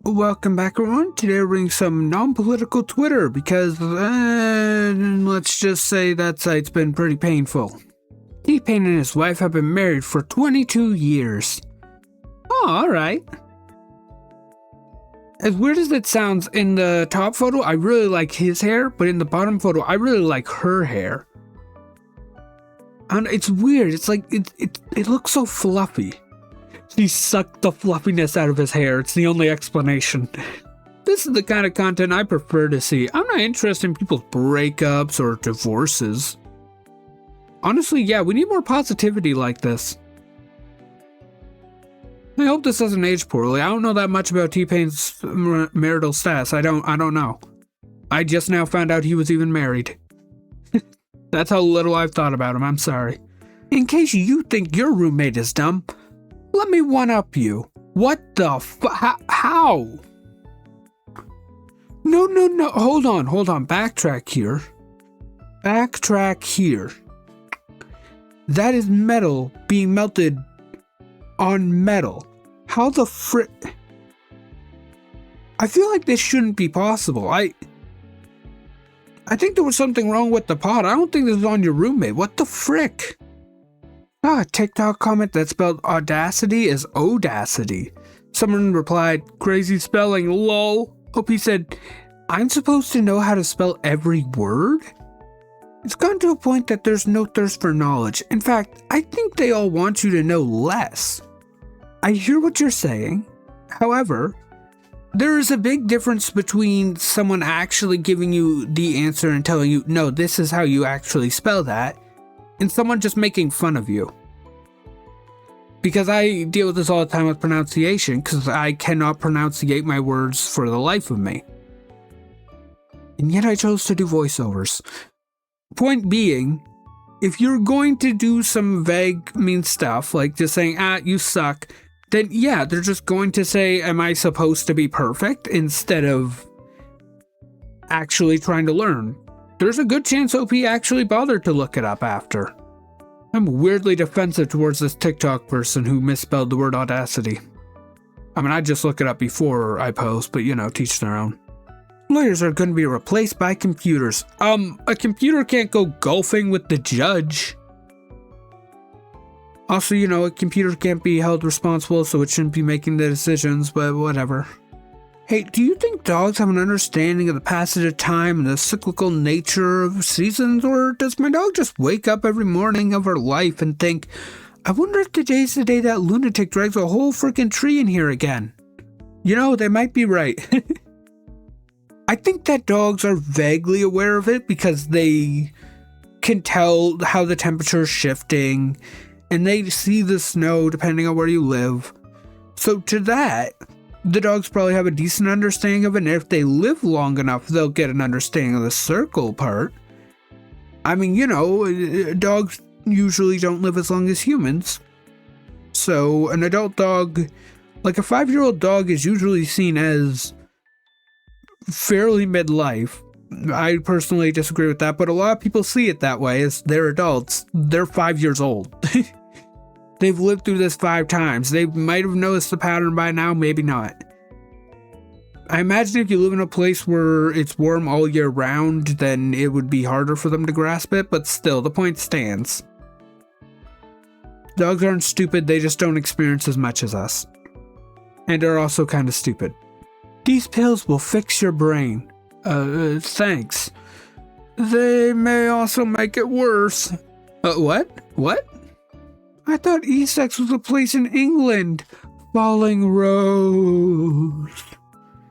Welcome back, everyone. Today we're reading some non-political Twitter because, let's just say that site's been pretty painful. T-Pain and his wife have been married for 22 years. Oh, alright. As weird as it sounds, in the top photo, I really like his hair, but in the bottom photo, I really like her hair. And it's weird. It's like, it looks so fluffy. She sucked the fluffiness out of his hair. It's the only explanation. This is the kind of content I prefer to see. I'm not interested in people's breakups or divorces. Honestly, yeah, we need more positivity like this. I hope this doesn't age poorly. I don't know that much about T-Pain's marital status. I don't know. I just now found out he was even married. That's how little I've thought about him. I'm sorry. In case you think your roommate is dumb, let me one-up you. What the how? No. Hold on. Backtrack here. That is metal being melted on metal. How the frick? I feel like this shouldn't be possible. I think there was something wrong with the pot. I don't think this is on your roommate. What the frick? TikTok comment that spelled audacity is odacity. Someone replied, crazy spelling, lol. Hope he said, I'm supposed to know how to spell every word? It's gotten to a point that there's no thirst for knowledge. In fact, I think they all want you to know less. I hear what you're saying. However, there is a big difference between someone actually giving you the answer and telling you, no, this is how you actually spell that, and someone just making fun of you. Because I deal with this all the time with pronunciation, because I cannot pronunciate my words for the life of me. And yet I chose to do voiceovers. Point being, if you're going to do some vague, mean stuff, like just saying, you suck, then yeah, they're just going to say, am I supposed to be perfect? Instead of actually trying to learn. There's a good chance OP actually bothered to look it up after. I'm weirdly defensive towards this TikTok person who misspelled the word audacity. I mean, I just look it up before I post, but teach their own. Lawyers are going to be replaced by computers. A computer can't go golfing with the judge. Also, a computer can't be held responsible, so it shouldn't be making the decisions, but whatever. Hey, do you think dogs have an understanding of the passage of time and the cyclical nature of seasons, or does my dog just wake up every morning of her life and think, I wonder if today's the day that lunatic drags a whole freaking tree in here again? They might be right. I think that dogs are vaguely aware of it because they can tell how the temperature is shifting, and they see the snow depending on where you live. So to that, the dogs probably have a decent understanding of it, and if they live long enough, they'll get an understanding of the circle part. I mean, dogs usually don't live as long as humans. So an adult dog, like a 5-year-old dog, is usually seen as fairly midlife. I personally disagree with that, but a lot of people see it that way. As they're adults, they're 5 years old. They've lived through this 5 times. They might have noticed the pattern by now, maybe not. I imagine if you live in a place where it's warm all year round, then it would be harder for them to grasp it, but still, the point stands. Dogs aren't stupid, they just don't experience as much as us. And are also kind of stupid. These pills will fix your brain. Thanks. They may also make it worse. What? I thought Essex was a place in England. Falling Rose.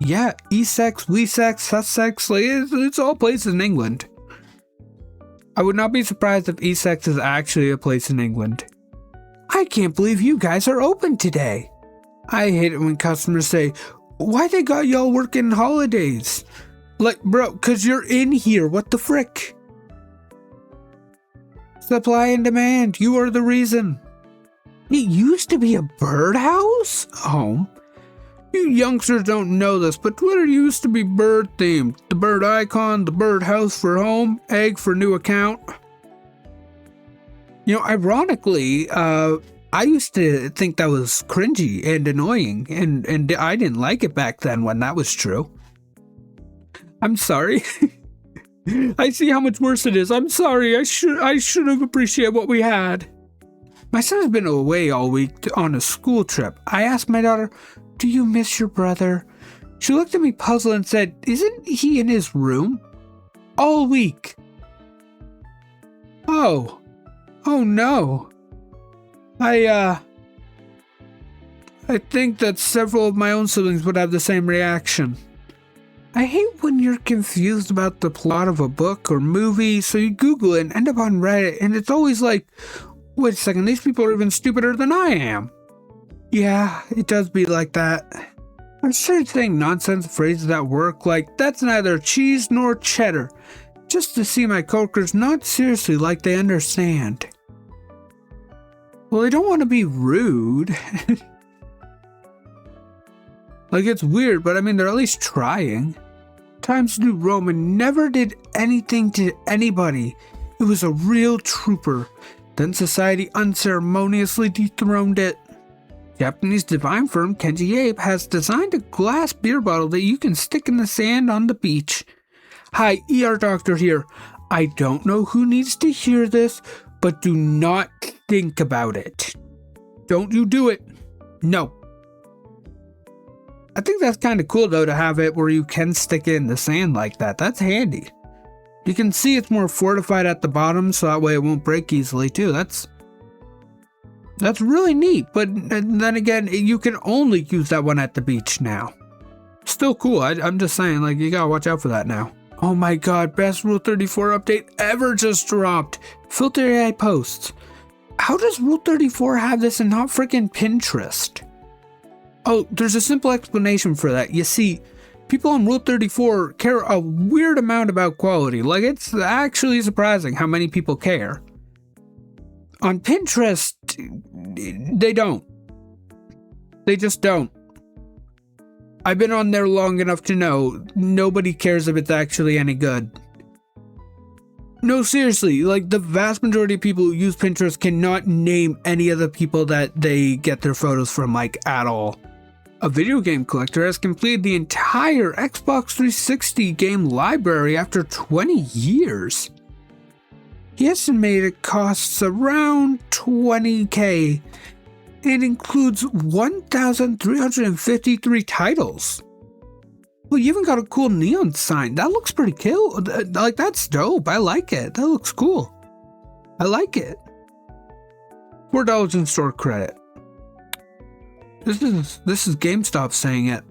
Yeah, Essex, Wessex, Sussex, it's all places in England. I would not be surprised if Essex is actually a place in England. I can't believe you guys are open today. I hate it when customers say, why they got y'all working holidays? Like, bro, 'cause you're in here, what the frick? Supply and demand, you are the reason. It used to be a birdhouse home. You youngsters don't know this, but Twitter used to be bird themed. The bird icon, the bird house for home, egg for new account. Ironically, I used to think that was cringy and annoying, and I didn't like it back then when that was true. I'm sorry. I see how much worse it is. I'm sorry. I should have appreciated what we had. My son's been away all week on a school trip. I asked my daughter, "Do you miss your brother?" She looked at me puzzled and said, "Isn't he in his room?" All week. Oh no. I think that several of my own siblings would have the same reaction. I hate when you're confused about the plot of a book or movie, so you Google it and end up on Reddit, and it's always like, wait a second, these people are even stupider than I am. Yeah, it does be like that. I started saying nonsense phrases at work like, "That's neither cheese nor cheddar," just to see my coworkers not seriously like they understand. Well, they don't want to be rude. Like, it's weird, but I mean, they're at least trying. Times New Roman never did anything to anybody. It was a real trooper. Then society unceremoniously dethroned it. Japanese divine firm Kenji Abe has designed a glass beer bottle that you can stick in the sand on the beach. Hi, ER Doctor here. I don't know who needs to hear this, but do not think about it. Don't you do it. No. I think that's kind of cool though to have it where you can stick it in the sand like that. That's handy. You can see it's more fortified at the bottom, so that way it won't break easily too. That's really neat, but then again, you can only use that one at the beach now. Still cool. I'm just saying, like, you gotta watch out for that now. Oh my god, best Rule 34 update ever just dropped. Filter AI posts. How does Rule 34 have this and not freaking Pinterest? Oh, there's a simple explanation for that. You see, people on Rule 34 care a weird amount about quality. Like, it's actually surprising how many people care. On Pinterest, they don't. They just don't. I've been on there long enough to know nobody cares if it's actually any good. No, seriously, like the vast majority of people who use Pinterest cannot name any of the people that they get their photos from, like, at all. A video game collector has completed the entire Xbox 360 game library after 20 years. He estimated it costs around $20,000 and includes 1,353 titles. Well, you even got a cool neon sign. That looks pretty cool. Like, that's dope. I like it. That looks cool. I like it. $4 in store credit. This is GameStop saying it.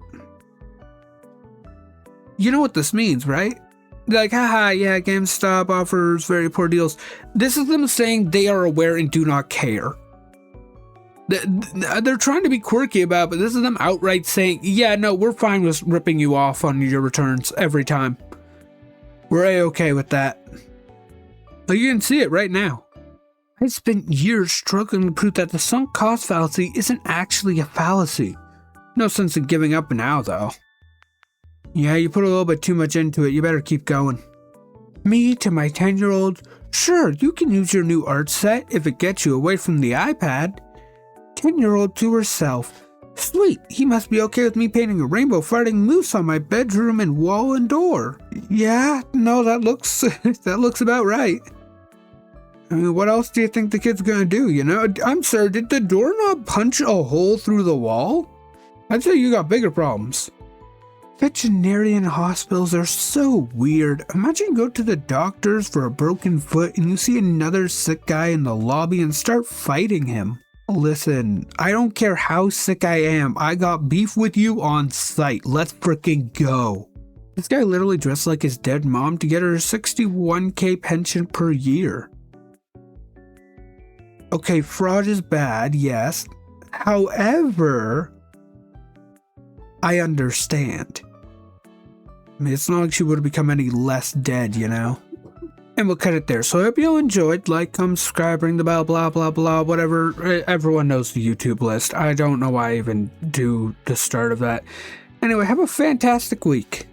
You know what this means, right? Like, haha, yeah, GameStop offers very poor deals. This is them saying they are aware and do not care. They're trying to be quirky about it, but this is them outright saying, yeah, no, we're fine with ripping you off on your returns every time. We're A-okay with that. But you can see it right now. I spent years struggling to prove that the sunk cost fallacy isn't actually a fallacy. No sense in giving up now, though. Yeah, you put a little bit too much into it, you better keep going. Me to my 10-year-old, sure, you can use your new art set if it gets you away from the iPad. 10-year-old to herself, sweet, he must be okay with me painting a rainbow farting moose on my bedroom and wall and door. Yeah, no, that looks about right. I mean, what else do you think the kid's gonna do, you know? I'm sorry, did the doorknob punch a hole through the wall? I'd say you got bigger problems. Veterinarian hospitals are so weird. Imagine you go to the doctors for a broken foot and you see another sick guy in the lobby and start fighting him. Listen, I don't care how sick I am. I got beef with you on sight. Let's frickin' go. This guy literally dressed like his dead mom to get her $61,000 pension per year. Okay, fraud is bad, yes. However, I understand. I mean, it's not like she would have become any less dead, you know? And we'll cut it there. So I hope you all enjoyed. Like, comment, subscribe, ring the bell, blah, blah, blah, whatever. Everyone knows the YouTube list. I don't know why I even do the start of that. Anyway, have a fantastic week.